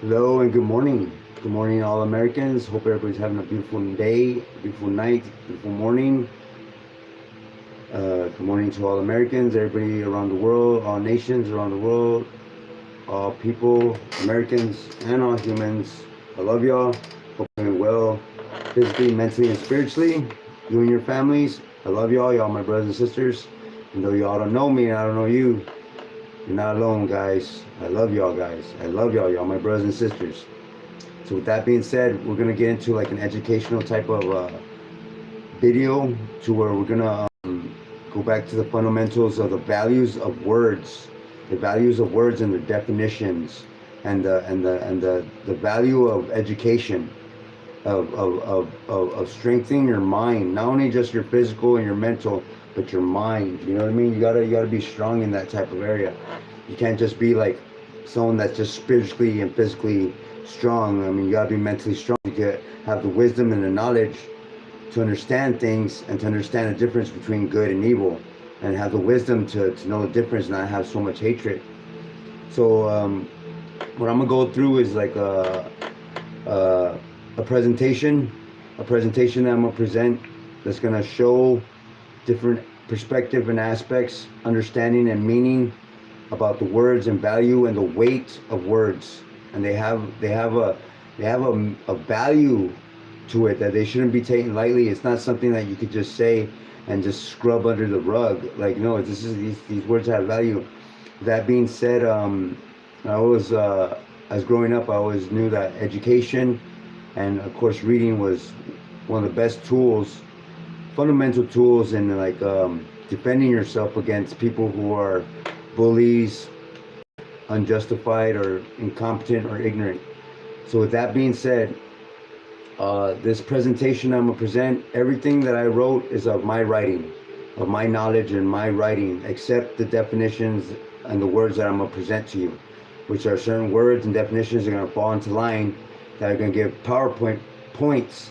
Hello and good morning. Good morning, all Americans. Hope everybody's having a beautiful day, beautiful night, beautiful morning. Good morning to all Americans, everybody around the world, all nations around the world, all people, Americans, and all humans. I love y'all. Hope you're doing well, physically, mentally, and spiritually. You and your families. I love y'all. Y'all, my brothers and sisters. And though y'all don't know me and I don't know you, you're not alone, guys. I love y'all, guys. I love y'all, my brothers and sisters. So with that being said, we're gonna get into like an educational type of video to where we're gonna go back to the fundamentals of the values of words, and the definitions, and the value of education, of strengthening your mind, not only just your physical and your mental, but your mind. You know what I mean? You gotta be strong in that type of area. You can't just be like someone that's just spiritually and physically strong. I mean, you gotta be mentally strong. You can have the wisdom and the knowledge to understand things and to understand the difference between good and evil, and have the wisdom to know the difference, and not have so much hatred. So what I'm gonna go through is like a presentation, that I'm gonna present, that's gonna show different perspective and aspects, understanding and meaning about the words and value and the weight of words. And they have a value to it that they shouldn't be taken lightly. It's not something that you could just say and just scrub under the rug. Like, no, these words have value. That being said, I always, as growing up, I always knew that education and of course reading was one of the best tools, fundamental tools in like defending yourself against people who are bullies, unjustified or incompetent or ignorant. So with that being said, this presentation I'm gonna present, everything that I wrote is of my writing, of my knowledge and my writing, except the definitions and the words that I'm gonna present to you, which are certain words and definitions that are gonna fall into line, that are gonna give PowerPoint points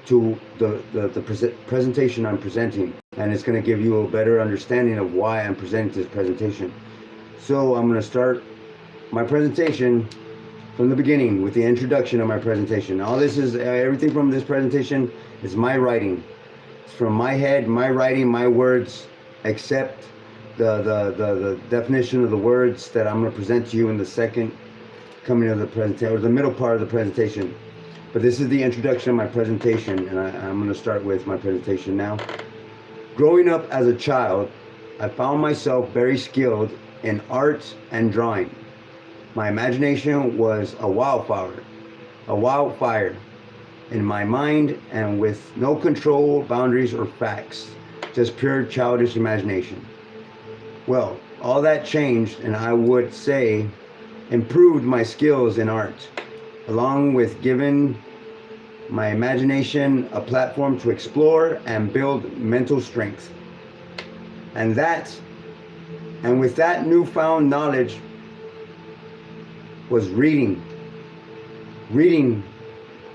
to the presentation I'm presenting, and it's going to give you a better understanding of why I'm presenting this presentation. So I'm going to start my presentation from the beginning with the introduction of my presentation. All this is, everything from this presentation is my writing. It's from my head, my writing, my words, except the definition of the words that I'm going to present to you in the second coming of the presentation, or the middle part of the presentation. But this is the introduction of my presentation, and I'm going to start with my presentation now. Growing up as a child, I found myself very skilled in art and drawing. My imagination was a wildfire in my mind, and with no control, boundaries, or facts, just pure childish imagination. Well, all that changed, and I would say improved my skills in art, along with giving my imagination a platform to explore and build mental strength. And with that newfound knowledge was reading. Reading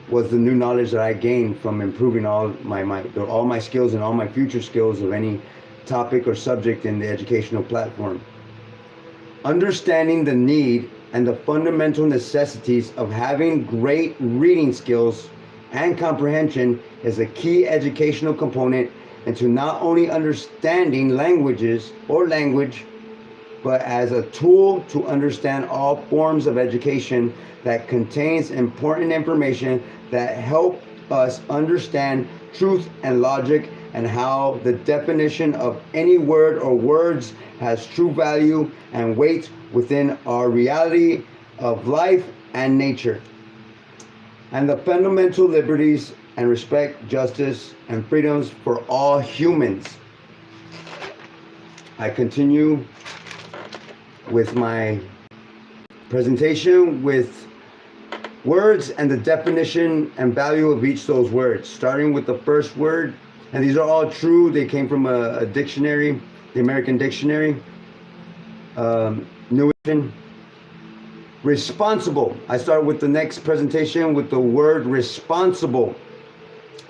was the new knowledge that I gained from improving all my skills and all my future skills of any topic or subject in the educational platform. Understanding the need and the fundamental necessities of having great reading skills and comprehension is a key educational component into not only understanding language, but as a tool to understand all forms of education that contains important information that help us understand truth and logic, and how the definition of any word or words has true value and weight within our reality of life and nature, and the fundamental liberties and respect, justice, and freedoms for all humans. I continue with my presentation with words and the definition and value of each of those words, starting with the first word. And these are all true. They came from a dictionary, the American Dictionary, New Edition. Responsible. I start with the next presentation with the word responsible.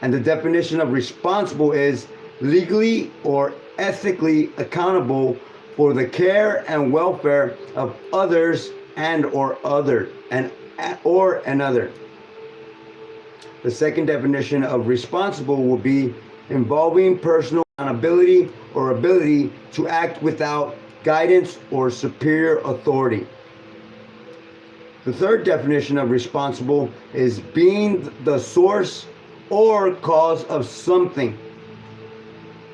And the definition of responsible is legally or ethically accountable for the care and welfare of others and or another. The second definition of responsible will be involving personal accountability or ability to act without guidance or superior authority. The third definition of responsible is being the source or cause of something.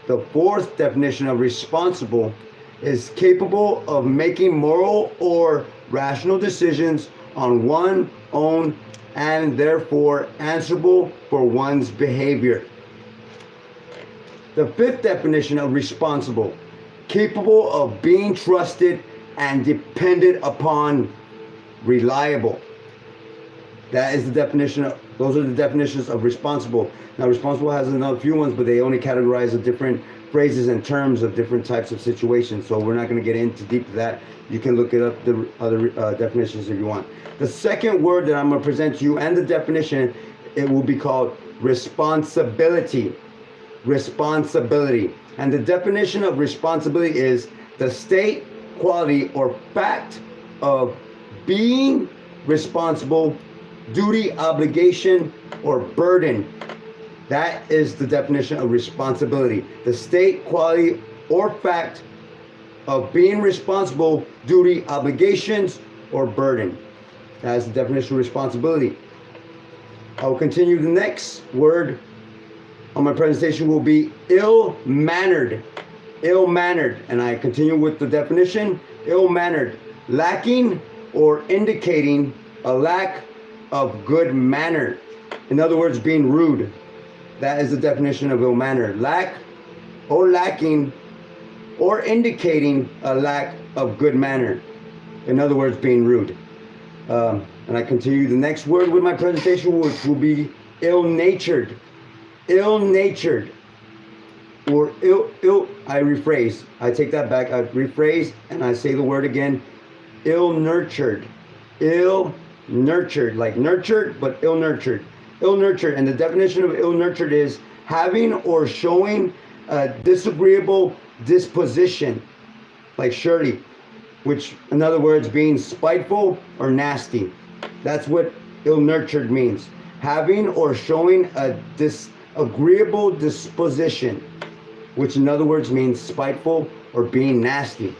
The fourth definition of responsible is capable of making moral or rational decisions on one's own and therefore answerable for one's behavior. The fifth definition of responsible, capable of being trusted and depended upon, reliable. That is the definition of, those are the definitions of responsible. Now, responsible has another few ones, but they only categorize the different phrases and terms of different types of situations. So we're not going to get into deep to that. You can look it up, the other definitions if you want. The second word that I'm going to present to you and the definition, it will be called responsibility. Responsibility. And the definition of responsibility is the state, quality, or fact of being responsible, duty, obligation, or burden. That is the definition of responsibility. The state, quality, or fact of being responsible, duty, obligations, or burden. That is the definition of responsibility. I will continue. The next word on my presentation will be ill-mannered. Ill-mannered. And I continue with the definition. Ill-mannered. Lacking or indicating a lack of good manner. In other words, being rude. That is the definition of ill-mannered. Lack or lacking or indicating a lack of good manner. In other words, being rude. And I continue the next word with my presentation, which will be ill-natured. Ill-natured. Or I rephrase. I take that back. I rephrase and I say the word again. Ill-nurtured. Ill-nurtured. Like nurtured, but ill-nurtured. Ill-nurtured. And the definition of ill-nurtured is having or showing a disagreeable disposition. Like Shirley. Which, in other words, being spiteful or nasty. That's what ill-nurtured means. Having or showing a disagreeable disposition. Which, in other words, means spiteful or being nasty.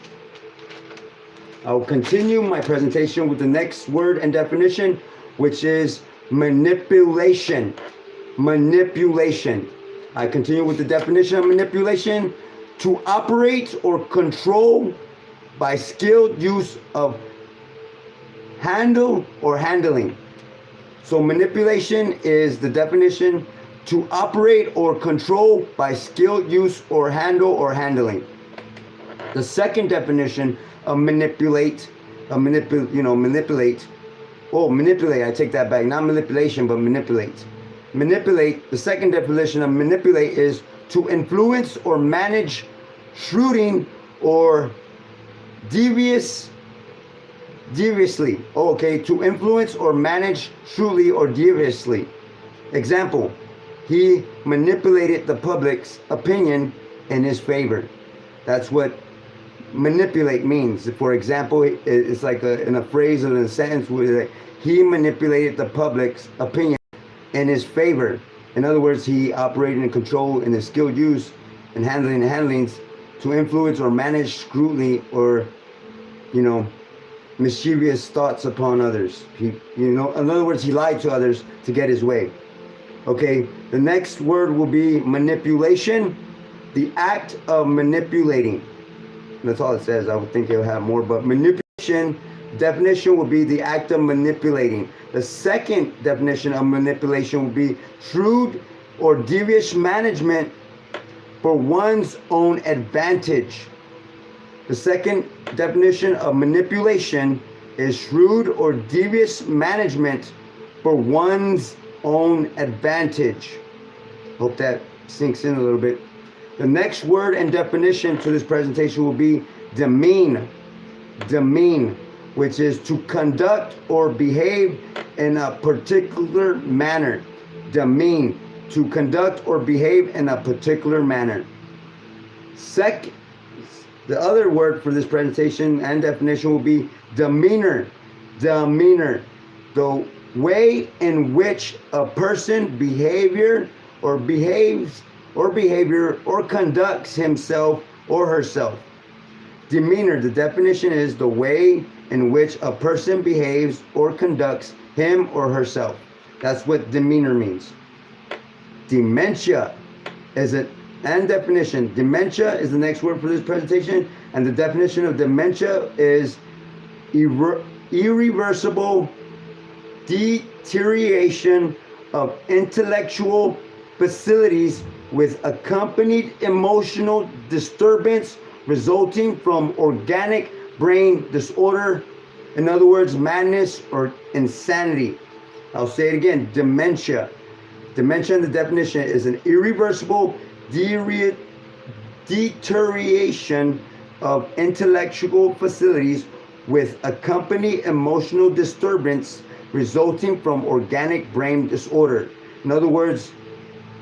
I will continue my presentation with the next word and definition, which is manipulation. Manipulation. I continue with the definition of manipulation: to operate or control by skilled use of handle or handling. So manipulation is the definition: to operate or control by skilled use or handle or handling. The second definition of manipulate, manipulate. Oh, manipulate, I take that back. Not manipulation, but manipulate. Manipulate, the second definition of manipulate is to influence or manage shrewdly or deviously. Oh, okay, to influence or manage shrewdly or deviously. Example, he manipulated the public's opinion in his favor. That's what manipulate means. For example, it's like in a phrase or in a sentence where he manipulated the public's opinion in his favor. In other words, he operated in control in his skilled use and handlings to influence or manage scrutiny or, mischievous thoughts upon others. In other words, he lied to others to get his way. Okay, the next word will be manipulation, the act of manipulating. That's all it says. I would think it'll have more, but manipulation, definition would be the act of manipulating. The second definition of manipulation would be shrewd or devious management for one's own advantage. The second definition of manipulation is shrewd or devious management for one's own advantage. Hope that sinks in a little bit. The next word and definition to this presentation will be demean. Demean, which is to conduct or behave in a particular manner. Demean, to conduct or behave in a particular manner. The other word for this presentation and definition will be demeanor. Demeanor, the way in which a person behavior or conducts himself or herself. Demeanor, the definition is the way in which a person behaves or conducts him or herself. That's what demeanor means. Dementia is and definition. Dementia is the next word for this presentation, and the definition of dementia is irreversible deterioration of intellectual facilities with accompanied emotional disturbance resulting from organic brain disorder. In other words, madness or insanity. I'll say it again, dementia. Dementia in the definition is an irreversible deterioration of intellectual facilities with accompanied emotional disturbance resulting from organic brain disorder. In other words,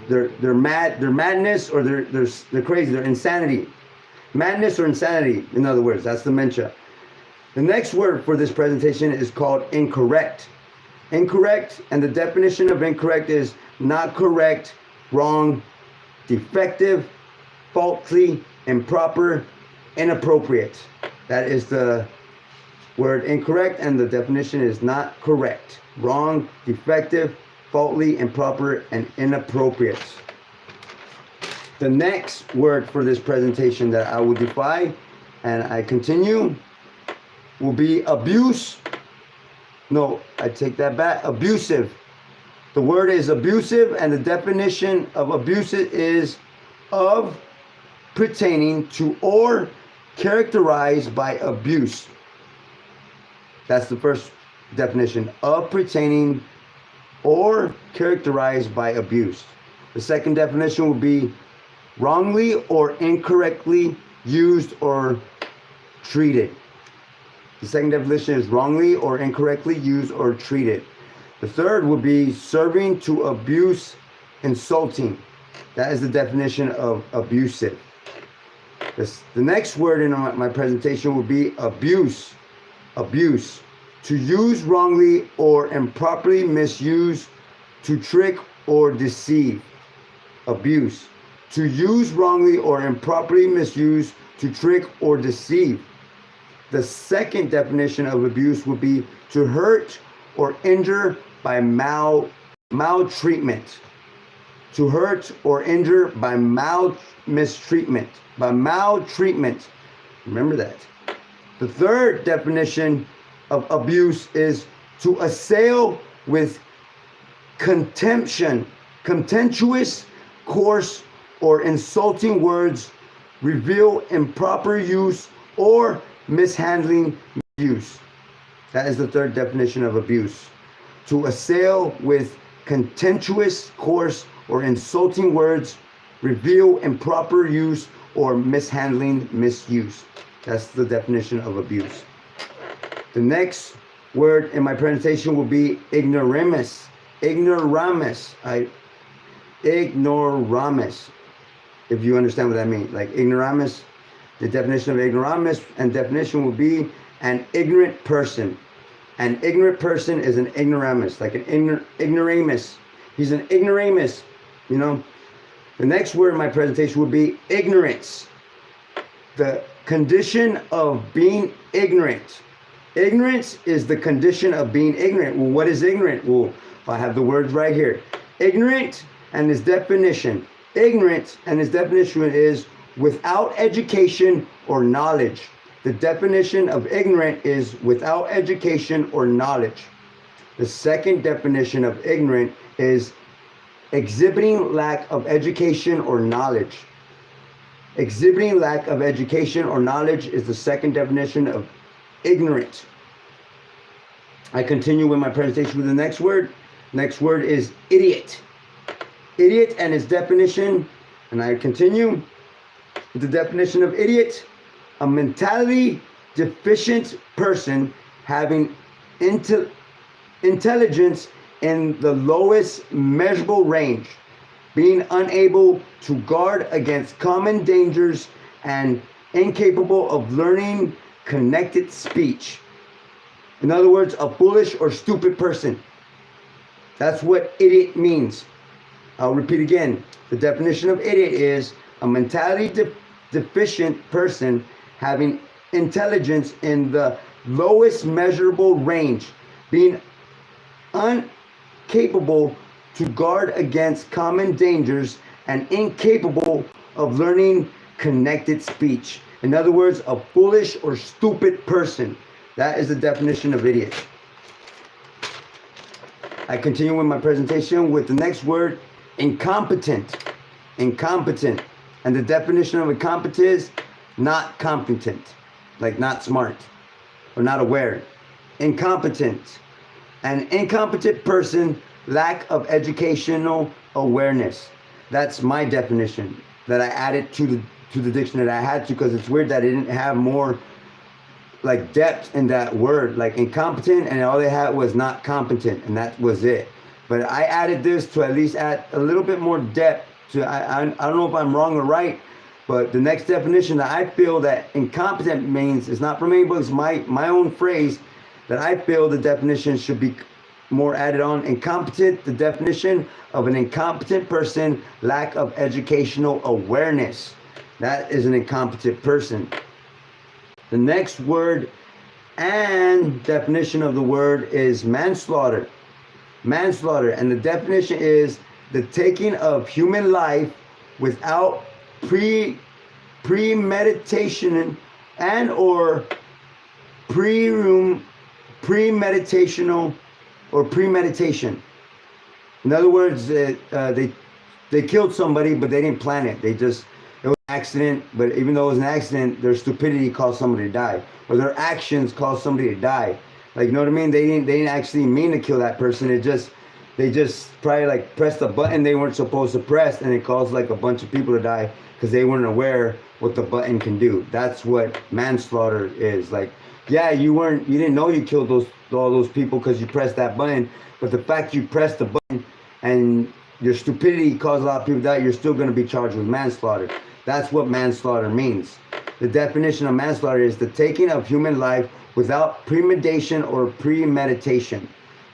they're madness, or they're crazy, they're insanity. Madness or insanity, in other words, that's dementia. The next word for this presentation is called incorrect. Incorrect, and the definition of incorrect is not correct, wrong, defective, faulty, improper, inappropriate. That is the word incorrect, and the definition is not correct, wrong, defective, faulty, improper, and inappropriate. The next word for this presentation that I will define, and I continue, will be abuse. No, I take that back. Abusive. The word is abusive, and the definition of abusive is of pertaining to or characterized by abuse. That's the first definition, of pertaining or characterized by abuse. The second definition will be wrongly or incorrectly used or treated. The second definition is wrongly or incorrectly used or treated. The third would be serving to abuse, insulting. That is the definition of abusive. The next word in my presentation will be abuse. Abuse. To use wrongly or improperly misuse, to trick or deceive. Abuse. To use wrongly or improperly misuse, to trick or deceive. The second definition of abuse would be to hurt or injure by maltreatment. To hurt or injure by mistreatment. By maltreatment. Remember that. The third definition of abuse is to assail with contemptuous, coarse, or insulting words, reveal improper use or mishandling use. That is the third definition of abuse. To assail with contemptuous, coarse, or insulting words, reveal improper use or mishandling, misuse. That's the definition of abuse. The next word in my presentation will be ignoramus. Ignoramus. Ignoramus. If you understand what that means. Like ignoramus, the definition of ignoramus and definition will be an ignorant person. An ignorant person is an ignoramus, like an ignoramus. He's an ignoramus, you know. The next word in my presentation will be ignorance. The condition of being ignorant. Ignorance is the condition of being ignorant. Well, what is ignorant? Well, I have the words right here. Ignorant and its definition. Ignorance and its definition is without education or knowledge. The definition of ignorant is without education or knowledge. The second definition of ignorant is exhibiting lack of education or knowledge. Exhibiting lack of education or knowledge is the second definition of ignorant. I continue with my presentation with the next word. Next word is idiot. Idiot and its definition, and I continue with the definition of idiot: a mentally deficient person having intelligence in the lowest measurable range, being unable to guard against common dangers and incapable of learning connected speech. In other words, a foolish or stupid person. That's what idiot means. I'll repeat again. The definition of idiot is a mentality deficient person having intelligence in the lowest measurable range, being incapable to guard against common dangers and incapable of learning connected speech. In other words, a foolish or stupid person. That is the definition of idiot. I continue with my presentation with the next word, incompetent. Incompetent. And the definition of incompetent is not competent, like not smart or not aware. Incompetent. An incompetent person, lack of educational awareness. That's my definition that I added to the dictionary. I had to because it's weird that I didn't have more like depth in that word, like incompetent, and all they had was not competent, and that was it. But I added this to at least add a little bit more depth to, I don't know if I'm wrong or right, but the next definition that I feel that incompetent means is not from any books, my own phrase that I feel the definition should be more added on. Incompetent, the definition of an incompetent person, lack of educational awareness. That is an incompetent person. The next word and definition of the word is manslaughter. Manslaughter, and the definition is the taking of human life without premeditation and or premeditational or premeditation. In other words, they killed somebody, but they didn't plan it. It was an accident, but even though it was an accident, their stupidity caused somebody to die, or their actions caused somebody to die. Like, you know what I mean? They didn't actually mean to kill that person. They just probably like pressed a button they weren't supposed to press, and it caused like a bunch of people to die because they weren't aware what the button can do. That's what manslaughter is. Like, yeah, you didn't know you killed all those people because you pressed that button, but the fact you pressed the button and your stupidity caused a lot of people to die, you're still going to be charged with manslaughter. That's what manslaughter means. The definition of manslaughter is the taking of human life without premeditation or premeditation.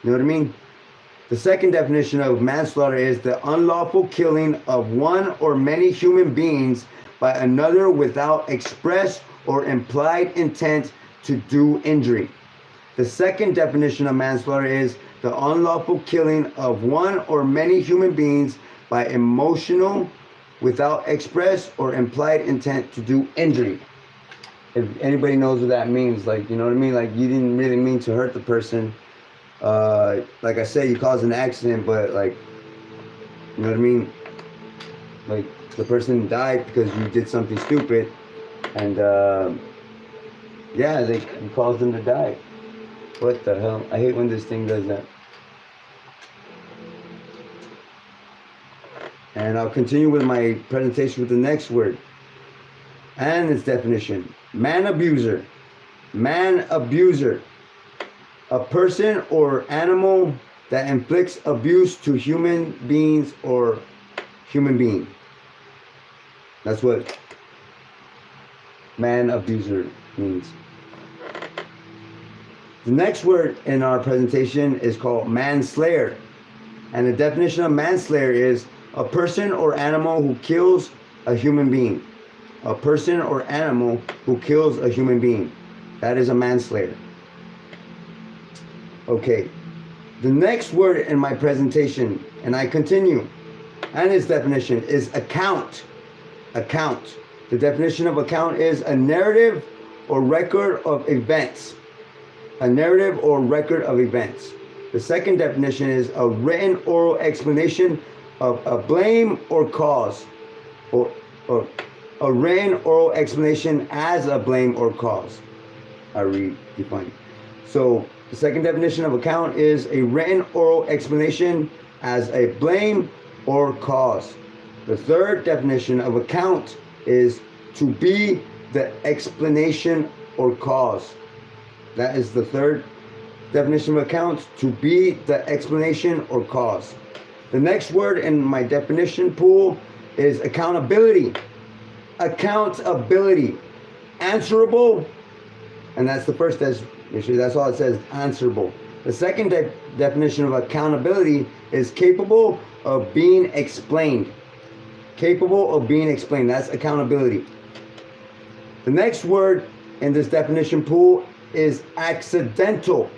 You know what I mean? The second definition of manslaughter is the unlawful killing of one or many human beings by another without express or implied intent to do injury. The second definition of manslaughter is the unlawful killing of one or many human beings by emotional, without express or implied intent to do injury. If anybody knows what that means, like, you know what I mean? Like, you didn't really mean to hurt the person. Like I said, you caused an accident, but like, you know what I mean? Like, the person died because you did something stupid, and yeah, you caused them to die. What the hell? I hate when this thing does that. And I'll continue with my presentation with the next word and its definition. Man abuser. Man abuser. A person or animal that inflicts abuse to human beings or human being. That's what man abuser means. The next word in our presentation is called manslayer. And the definition of manslayer is a person or animal who kills a human being. A person or animal who kills a human being. That is a manslayer. Okay. The next word in my presentation, and I continue, and its definition is account. Account. The definition of account is a narrative or record of events. A narrative or record of events. The second definition is a written oral explanation of a blame or cause, or a written oral explanation as a blame or cause. I redefine. So the second definition of account is a written oral explanation as a blame or cause. The third definition of account is to be the explanation or cause. That is the third definition of account, to be the explanation or cause. The next word in my definition pool is accountability. Accountability. Answerable, and that's the first That's all it says, answerable. The second definition of accountability is capable of being explained. Capable of being explained. That's accountability. The next word in this definition pool is accidental.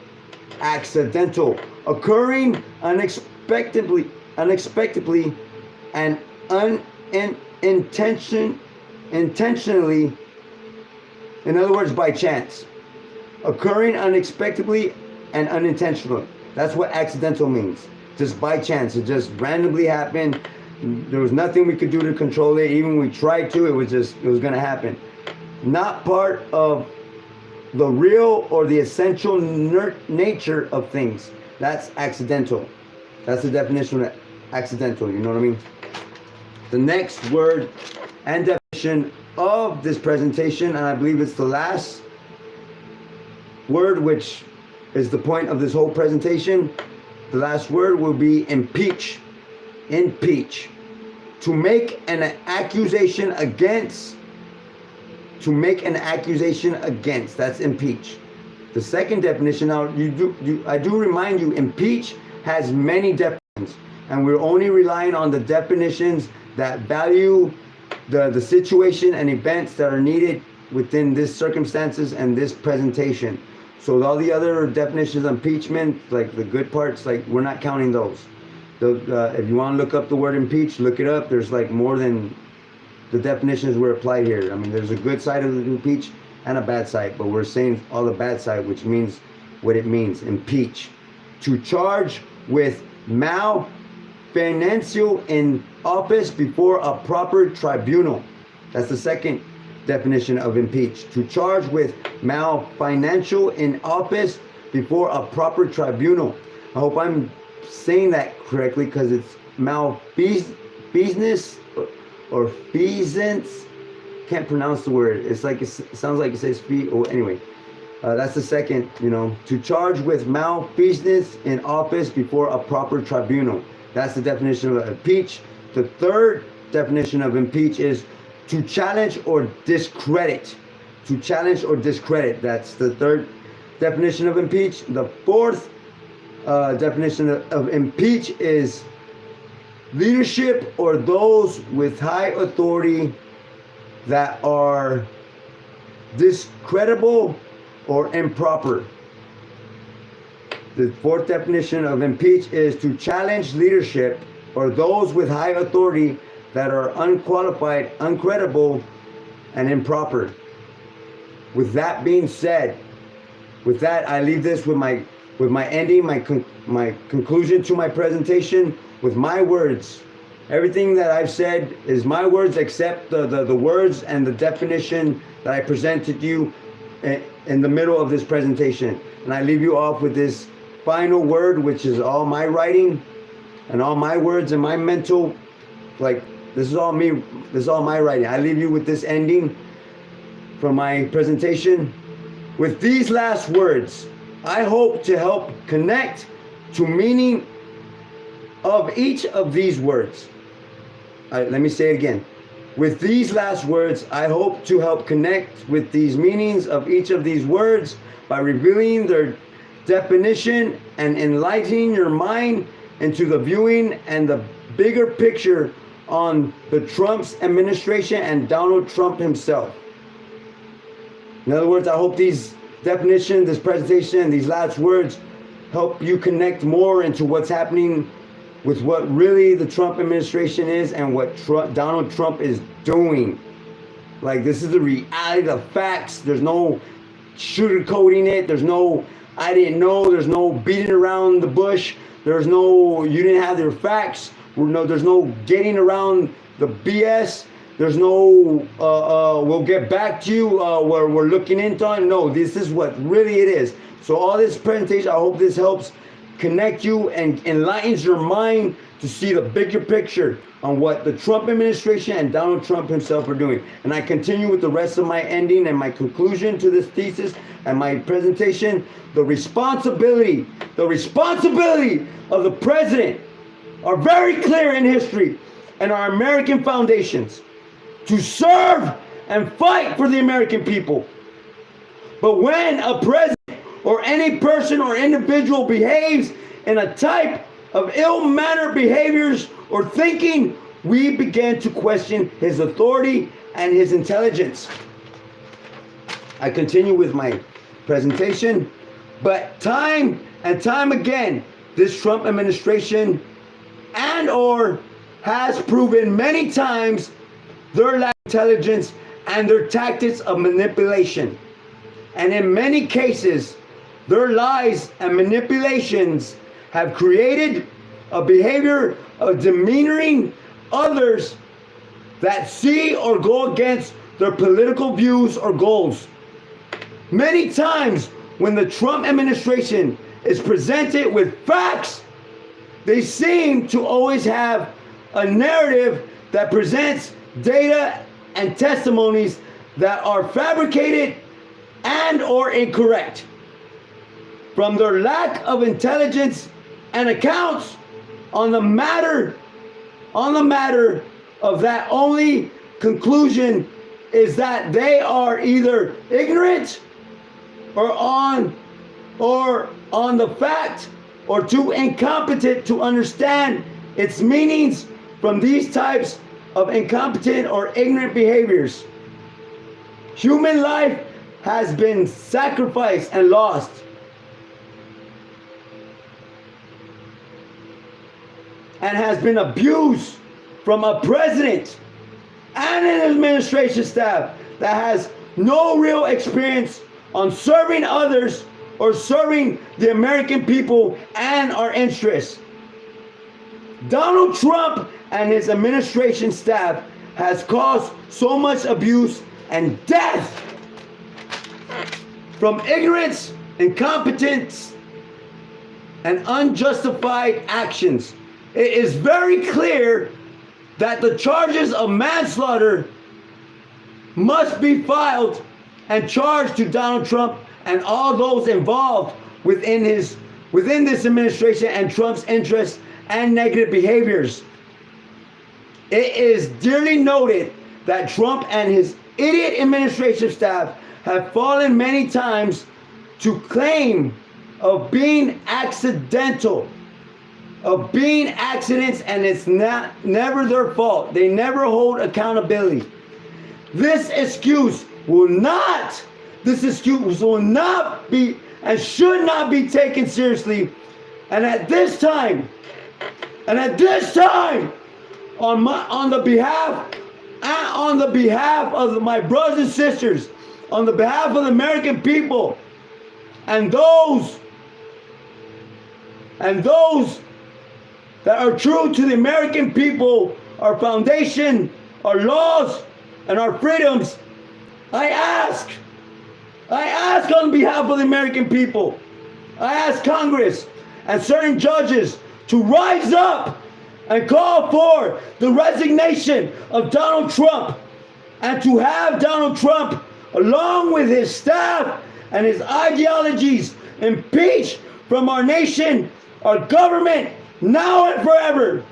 Accidental. Occurring unexpectedly and intentionally. In other words, by chance. Occurring unexpectedly and unintentionally. That's what accidental means. Just by chance. It just randomly happened. There was nothing we could do to control it. Even when we tried to, it was going to happen. Not part of the real or the essential nature of things. That's accidental. That's the definition of accidental. You know what I mean? The next word and definition of this presentation, and I believe it's the last word, which is the point of this whole presentation. The last word will be impeach. Impeach. To make an accusation against. To make an accusation against. That's impeach. The second definition, now I do remind you, impeach has many definitions, and we're only relying on the definitions that value the situation and events that are needed within this circumstances and this presentation. So all the other definitions of impeachment, like the good parts, like we're not counting those. If you want to look up the word impeach, look it up. There's like more than the definitions were applied here. I mean, there's a good side of the impeach and a bad side, but we're saying all the bad side, which means what it means. Impeach. To charge with malfinancial in office before a proper tribunal. That's the second definition of impeach. To charge with malfinancial in office before a proper tribunal. I hope I'm saying that correctly, because it's malfeasance or feasance. Can't pronounce the word. It's like it sounds like it says fee. Oh, anyway, that's the second. To charge with malfeasance in office before a proper tribunal. That's the definition of impeach. The third definition of impeach is to challenge or discredit. To challenge or discredit. That's the third definition of impeach. The fourth definition of impeach is leadership or those with high authority that are discreditable or improper. The fourth definition of impeach is to challenge leadership or those with high authority that are unqualified, uncredible, and improper. With that being said, with that, I leave this with my ending, my conclusion to my presentation with my words. Everything that I've said is my words, except the words and the definition that I presented you in the middle of this presentation. And I leave you off with this final word, which is all my writing and all my words and my mental, like this is all me, this is all my writing. I leave you with this ending from my presentation. With these last words, I hope to help connect to meaning of each of these words. Let me say it again. With these last words, I hope to help connect with these meanings of each of these words by revealing their definition and enlightening your mind into the viewing and the bigger picture on the Trump's administration and Donald Trump himself. In other words, I hope these definitions, this presentation, these last words help you connect more into what's happening with what really the Trump administration is and what Donald Trump is doing. Like, this is the reality, the facts. There's no sugarcoating it. There's no, I didn't know. There's no beating around the bush. There's no, you didn't have their facts. There's no getting around the BS. There's no, we'll get back to you, we're looking into it. No, this is what really it is. So all this presentation, I hope this helps connect you and enlightens your mind to see the bigger picture on what the Trump administration and Donald Trump himself are doing. And I continue with the rest of my ending and my conclusion to this thesis and my presentation. The responsibility of the president are very clear in history and our American foundations to serve and fight for the American people. But when a president or any person or individual behaves in a type of ill-mannered behaviors or thinking, we begin to question his authority and his intelligence. I continue with my presentation, but time and time again, this Trump administration and or has proven many times their lack of intelligence and their tactics of manipulation. And in many cases, their lies and manipulations have created a behavior of demeaning others that see or go against their political views or goals. Many times when the Trump administration is presented with facts, they seem to always have a narrative that presents data and testimonies that are fabricated and or incorrect. From their lack of intelligence and accounts on the matter of that, only conclusion is that they are either ignorant or on the fact, or too incompetent to understand its meanings from these types of incompetent or ignorant behaviors. Human life has been sacrificed and lost. And has been abused from a president and an administration staff that has no real experience on serving others or serving the American people and our interests. Donald Trump and his administration staff has caused so much abuse and death from ignorance, incompetence, and unjustified actions. It is very clear that the charges of manslaughter must be filed and charged to Donald Trump and all those involved within this administration and Trump's interests and negative behaviors. It is dearly noted that Trump and his idiot administration staff have fallen many times to claim of being accidental, of being accidents, and it's never their fault. They never hold accountability. This excuse will not be and should not be taken seriously. And at this time, on the behalf of my brothers and sisters, on the behalf of the American people, and those that are true to the American people, our foundation, our laws, and our freedoms, I ask on behalf of the American people, I ask Congress and certain judges to rise up and call for the resignation of Donald Trump, and to have Donald Trump, along with his staff and his ideologies, impeached from our nation, our government, now and forever,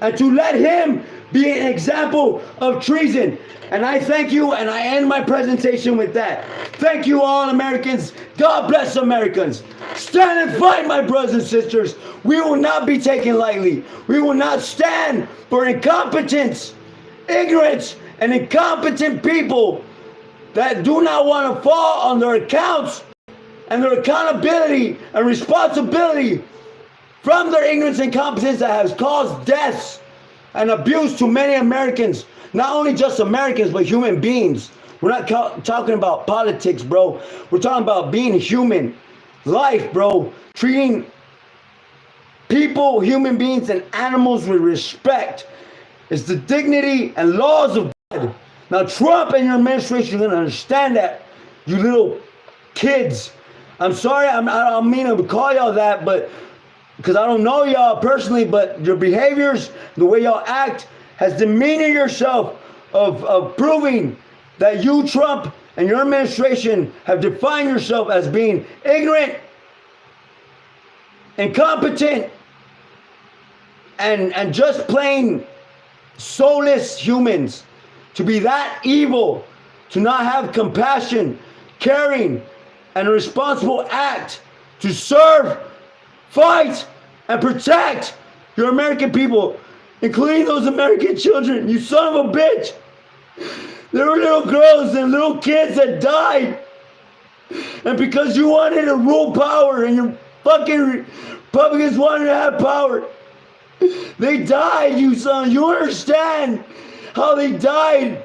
and to let him be an example of treason. And I thank you, and I end my presentation with that. Thank you, all Americans. God bless Americans. Stand and fight, my brothers and sisters. We will not be taken lightly. We will not stand for incompetence, ignorance, and incompetent people that do not want to fall on their accounts and their accountability and responsibility from their ignorance and incompetence that has caused deaths and abuse to many Americans. Not only just Americans, but human beings. We're not talking about politics, bro. We're talking about being human. Life, bro. Treating people, human beings, and animals with respect. It's the dignity and laws of God. Now, Trump and your administration are going to understand that, you little kids. I'm sorry, I don't mean to call y'all that, but because I don't know y'all personally, but your behaviors, the way y'all act, has demeaned yourself of proving that you, Trump, and your administration have defined yourself as being ignorant, incompetent, and just plain soulless humans. To be that evil, to not have compassion, caring, and a responsible act to serve, fight, and protect your American people, including those American children. You son of a bitch! There were little girls and little kids that died. And because you wanted to rule power and your fucking Republicans wanted to have power, they died, you son. You understand how they died?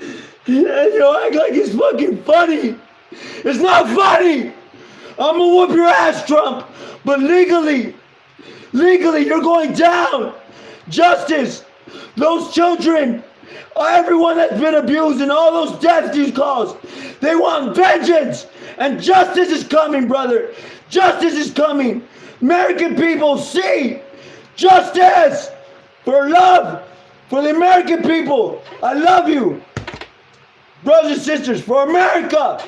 And you act like it's fucking funny. It's not funny. I'm gonna whoop your ass, Trump. But legally, you're going down. Justice. Those children, everyone that's been abused and all those deaths you caused, they want vengeance. And justice is coming, brother. Justice is coming. American people, see justice for love, for the American people. I love you. Brothers and sisters, for America.